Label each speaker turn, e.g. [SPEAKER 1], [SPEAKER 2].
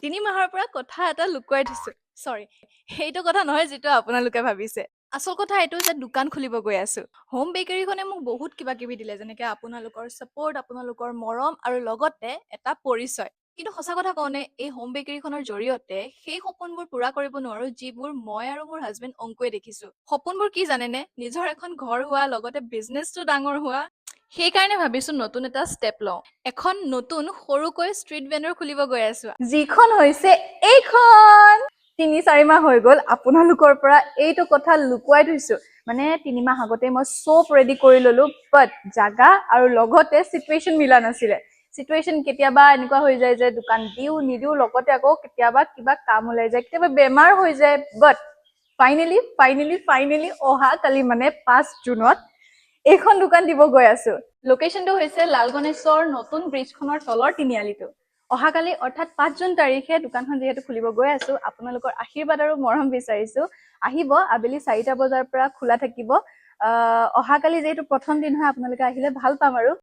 [SPEAKER 1] তিনি মাহৰ পৰা কথা এটা লুকুৱাই থৈছো। চৰি, সেইটো কথা নহয় যিটো আপোনালোকে ভাবিছে। আচল কথা এইটো যে দোকান খুলিব গৈ আছো। হোম বেকাৰীখনে মোক বহুত কিবা কিবি দিলে, যেনেকে আপোনালোকৰ ছাপোৰ্ট, আপোনালোকৰ মৰম আৰু লগতে এটা পৰিচয়। কিন্তু সঁচা কথা কওঁনে, এই হোম বেকাৰীখনৰ জৰিয়তে সেই সপোনবোৰ পুৰা কৰিব নোৱাৰো যিবোৰ মই আৰু মোৰ হাজবেণ্ড অংকুৱে দেখিছো। সপোনবোৰ কি জানেনে? নিজৰ এখন ঘৰ হোৱা, লগতে বিজনেছটো ডাঙৰ হোৱা। সেইকাৰণে ভাবিছো নতুন এটা ষ্টেপ লওঁ। এখন নতুন সৰুকৈ ষ্ট্ৰীট ভেণ্ডৰ খুলিব গৈ আছো, যিখন হৈছে এইখন। ৩-৪ মাহ হৈ গ'ল আপোনালোকৰ পৰা এইটো কথা লুকুৱাই থৈছো। মানে ৩ মাহ আগতে মই চব ৰেডি কৰি ললো, বাট জাগা আৰু লগতে চিটুৱেশ্যন মিলা নাছিলে। চিটুৱেশ্যন কেতিয়াবা এনেকুৱা হৈ যায় যে দোকান দিও নিদিও, লগতে আকৌ কেতিয়াবা কিবা কাম ওলাই যায়, কেতিয়াবা বেমাৰ হৈ যায়। বাট ফাইনেলি অহা কালি মানে ৫ জুনত এইখন দোকান দিব গৈ আছো। লোকেশ্যনটো হৈছে লালগণেশ্বৰ নতুন ব্ৰিজখনৰ তলৰ তিনিআলিটো। অহাকালি অৰ্থাৎ ৫ জুন তাৰিখে দোকানখন যিহেতু খুলিব গৈ আছো, আপোনালোকৰ আশীৰ্বাদ আৰু মৰম বিচাৰিছো। আহিব, আবেলি ৪টা বজাৰ পৰা খোলা থাকিব। অহাকালি যিহেতু প্ৰথম দিন হয়, আপোনালোকে আহিলে ভাল পাম আৰু।